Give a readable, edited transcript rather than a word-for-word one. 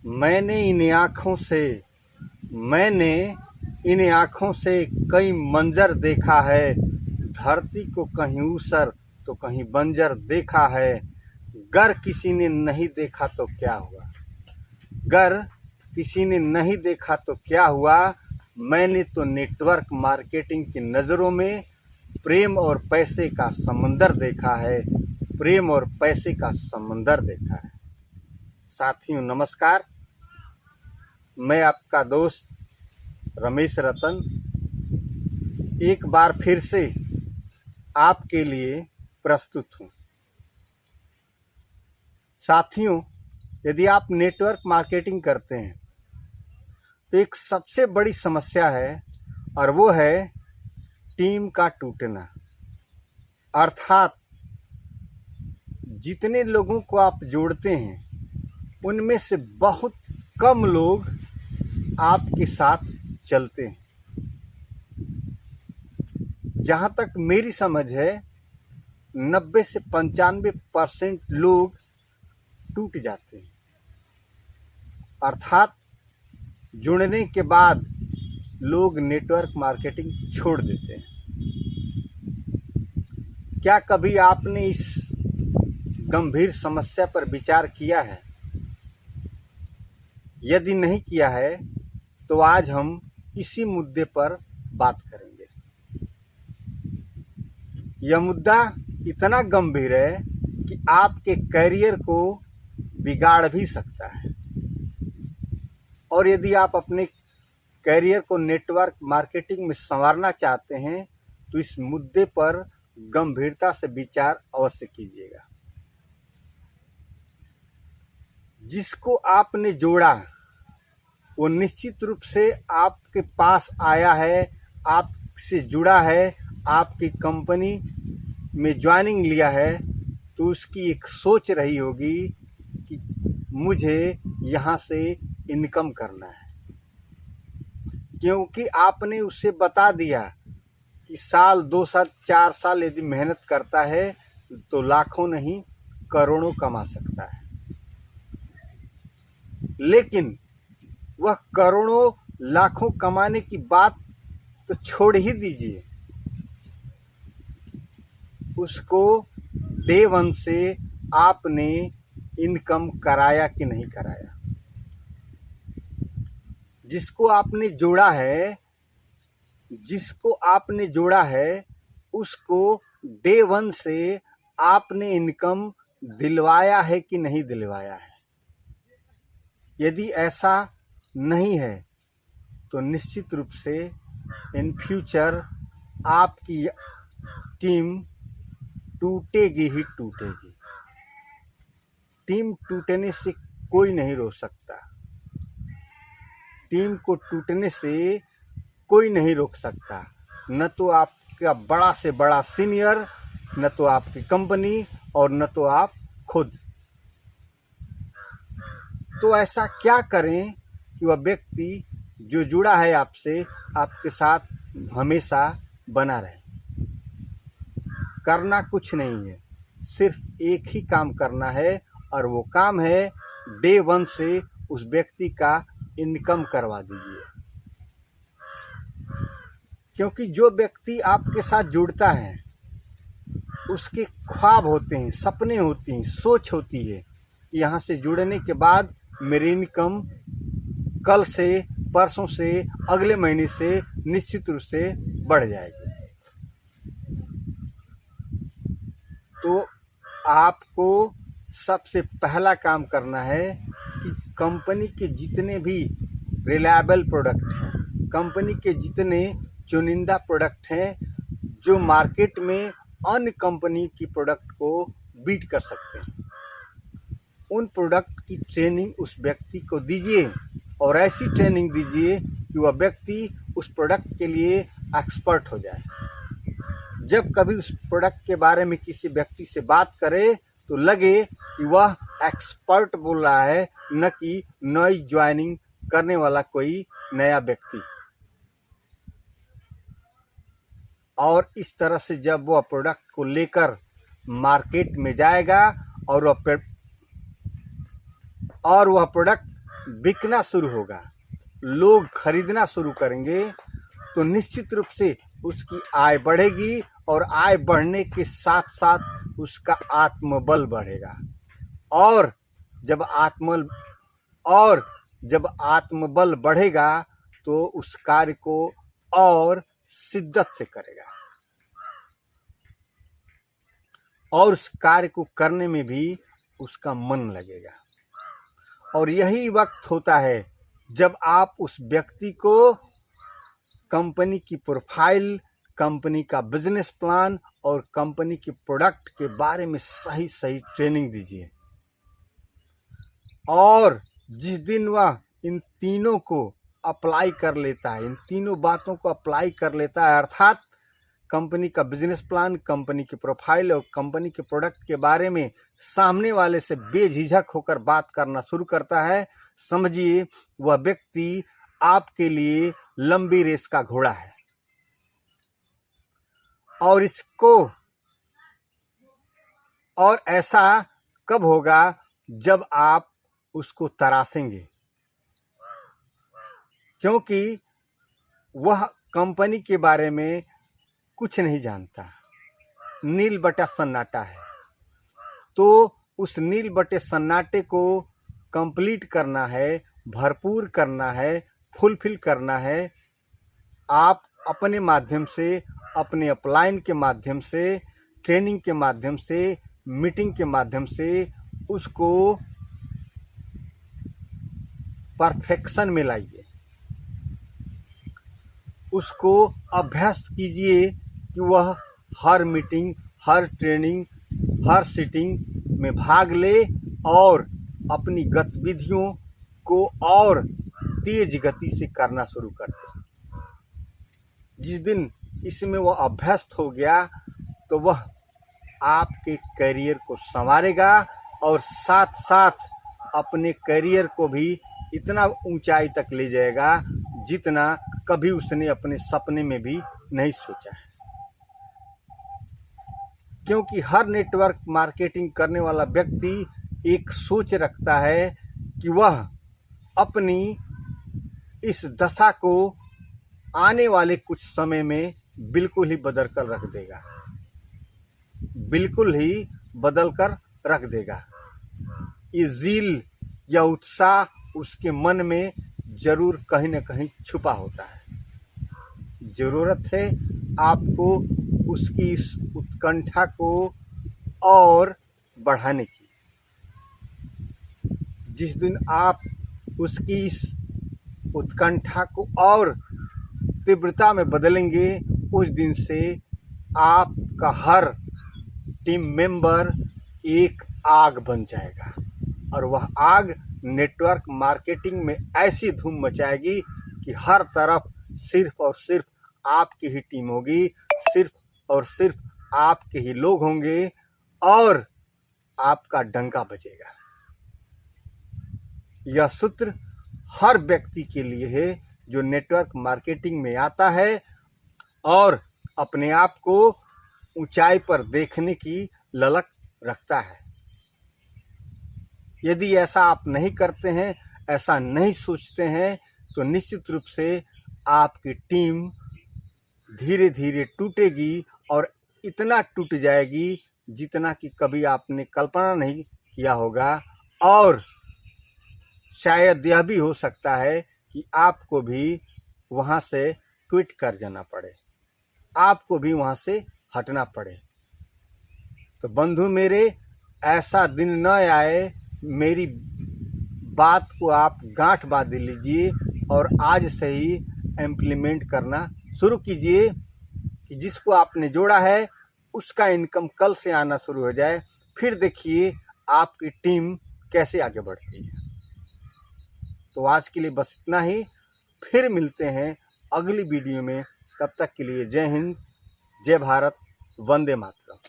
मैंने इन आँखों से कई मंजर देखा है। धरती को कहीं ऊसर तो कहीं बंजर देखा है। गर किसी ने नहीं देखा तो क्या हुआ, गर किसी ने नहीं देखा तो क्या हुआ। मैंने तो नेटवर्क मार्केटिंग की नज़रों में प्रेम और पैसे का समंदर देखा है, प्रेम और पैसे का समंदर देखा है। साथियों नमस्कार, मैं आपका दोस्त रमेश रतन एक बार फिर से आपके लिए प्रस्तुत हूँ। साथियों, यदि आप नेटवर्क मार्केटिंग करते हैं तो एक सबसे बड़ी समस्या है और वो है टीम का टूटना। अर्थात जितने लोगों को आप जोड़ते हैं उनमें से बहुत कम लोग आपके साथ चलते हैं। जहाँ तक मेरी समझ है 90 से 95% लोग टूट जाते हैं। अर्थात जुड़ने के बाद लोग नेटवर्क मार्केटिंग छोड़ देते हैं। क्या कभी आपने इस गंभीर समस्या पर विचार किया है? यदि नहीं किया है तो आज हम इसी मुद्दे पर बात करेंगे। यह मुद्दा इतना गंभीर है कि आपके करियर को बिगाड़ भी सकता है। और यदि आप अपने करियर को नेटवर्क मार्केटिंग में संवारना चाहते हैं तो इस मुद्दे पर गंभीरता से विचार अवश्य कीजिएगा। जिसको आपने जोड़ा वो निश्चित रूप से आपके पास आया है, आपसे जुड़ा है, आपकी कंपनी में ज्वाइनिंग लिया है, तो उसकी एक सोच रही होगी कि मुझे यहाँ से इनकम करना है। क्योंकि आपने उसे बता दिया कि साल 2 साल 4 साल यदि मेहनत करता है तो लाखों नहीं करोड़ों कमा सकता है। लेकिन वह करोड़ों लाखों कमाने की बात तो छोड़ ही दीजिए, उसको डे 1 से आपने इनकम कराया कि नहीं कराया। जिसको आपने जोड़ा है उसको डे 1 से आपने इनकम दिलवाया है कि नहीं दिलवाया है। यदि ऐसा नहीं है तो निश्चित रूप से इन फ्यूचर आपकी टीम टूटेगी ही टूटेगी। टीम टूटने से कोई नहीं रोक सकता, टीम को टूटने से कोई नहीं रोक सकता। न तो आपका बड़ा से बड़ा सीनियर, न तो आपकी कंपनी और न तो आप खुद। तो ऐसा क्या करें कि वह व्यक्ति जो जुड़ा है आपसे, आपके साथ हमेशा बना रहे। करना कुछ नहीं है, सिर्फ एक ही काम करना है और वो काम है डे 1 से उस व्यक्ति का इनकम करवा दीजिए। क्योंकि जो व्यक्ति आपके साथ जुड़ता है उसके ख्वाब होते हैं, सपने होती हैं, सोच होती है कि यहाँ से जुड़ने के बाद मेरी इनकम कल से, परसों से, अगले महीने से निश्चित रूप से बढ़ जाएगी। तो आपको सबसे पहला काम करना है कि कंपनी के जितने भी रिलायबल प्रोडक्ट हैं, कंपनी के जितने चुनिंदा प्रोडक्ट हैं जो मार्केट में अन्य कंपनी की प्रोडक्ट को बीट कर सकते हैं, उन प्रोडक्ट की ट्रेनिंग उस व्यक्ति को दीजिए और ऐसी ट्रेनिंग दीजिए कि वह व्यक्ति उस प्रोडक्ट के लिए एक्सपर्ट हो जाए। जब कभी उस प्रोडक्ट के बारे में किसी व्यक्ति से बात करे तो लगे कि वह एक्सपर्ट बोल रहा है, न कि नई ज्वाइनिंग करने वाला कोई नया व्यक्ति। और इस तरह से जब वह प्रोडक्ट को लेकर मार्केट में जाएगा और वह प्रोडक्ट बिकना शुरू होगा, लोग खरीदना शुरू करेंगे, तो निश्चित रूप से उसकी आय बढ़ेगी और आय बढ़ने के साथ साथ उसका आत्मबल बढ़ेगा। और जब आत्मबल बढ़ेगा तो उस कार्य को और शिद्दत से करेगा और उस कार्य को करने में भी उसका मन लगेगा। और यही वक्त होता है जब आप उस व्यक्ति को कंपनी की प्रोफाइल, कंपनी का बिजनेस प्लान और कंपनी के प्रोडक्ट के बारे में सही सही ट्रेनिंग दीजिए। और जिस दिन वह इन तीनों को अप्लाई कर लेता है, इन तीनों बातों को अप्लाई कर लेता है, अर्थात कंपनी का बिजनेस प्लान, कंपनी की प्रोफाइल और कंपनी के प्रोडक्ट के बारे में सामने वाले से बेझिझक होकर बात करना शुरू करता है, समझिए वह व्यक्ति आपके लिए लंबी रेस का घोड़ा है। और ऐसा कब होगा? जब आप उसको तराशेंगे, क्योंकि वह कंपनी के बारे में कुछ नहीं जानता, नील बटा सन्नाटा है। तो उस नील बटे सन्नाटे को कंप्लीट करना है, भरपूर करना है, फुलफिल करना है। आप अपने माध्यम से, अपने अपलाइन के माध्यम से, ट्रेनिंग के माध्यम से, मीटिंग के माध्यम से उसको परफेक्शन में लाइए, उसको अभ्यस्त कीजिए कि वह हर मीटिंग, हर ट्रेनिंग, हर सीटिंग में भाग ले और अपनी गतिविधियों को और तेज गति से करना शुरू कर दे। जिस दिन इसमें वह अभ्यस्त हो गया तो वह आपके करियर को संवारेगा और साथ साथ अपने करियर को भी इतना ऊंचाई तक ले जाएगा जितना कभी उसने अपने सपने में भी नहीं सोचा है। क्योंकि हर नेटवर्क मार्केटिंग करने वाला व्यक्ति एक सोच रखता है कि वह अपनी इस दशा को आने वाले कुछ समय में बिल्कुल ही बदल कर रख देगा, बिल्कुल ही बदल कर रख देगा। ये ज़ील या उत्साह उसके मन में जरूर कहीं न कहीं छुपा होता है। ज़रूरत है आपको उसकी इस उत्कंठा को और बढ़ाने की। जिस दिन आप उसकी इस उत्कंठा को और तीव्रता में बदलेंगे, उस दिन से आपका हर टीम मेंबर एक आग बन जाएगा और वह आग नेटवर्क मार्केटिंग में ऐसी धूम मचाएगी कि हर तरफ सिर्फ और सिर्फ आपकी ही टीम होगी, सिर्फ और सिर्फ आपके ही लोग होंगे और आपका डंका बजेगा। यह सूत्र हर व्यक्ति के लिए है जो नेटवर्क मार्केटिंग में आता है और अपने आप को ऊंचाई पर देखने की ललक रखता है। यदि ऐसा आप नहीं करते हैं, ऐसा नहीं सोचते हैं, तो निश्चित रूप से आपकी टीम धीरे धीरे टूटेगी और इतना टूट जाएगी जितना कि कभी आपने कल्पना नहीं किया होगा। और शायद यह भी हो सकता है कि आपको भी वहाँ से क्विट कर जाना पड़े, आपको भी वहाँ से हटना पड़े। तो बंधु मेरे, ऐसा दिन न आए, मेरी बात को आप गांठ बांध लीजिए और आज से ही इम्प्लीमेंट करना शुरू कीजिए कि जिसको आपने जोड़ा है उसका इनकम कल से आना शुरू हो जाए। फिर देखिए आपकी टीम कैसे आगे बढ़ती है। तो आज के लिए बस इतना ही, फिर मिलते हैं अगली वीडियो में। तब तक के लिए जय हिंद, जय भारत, वंदे मातरम।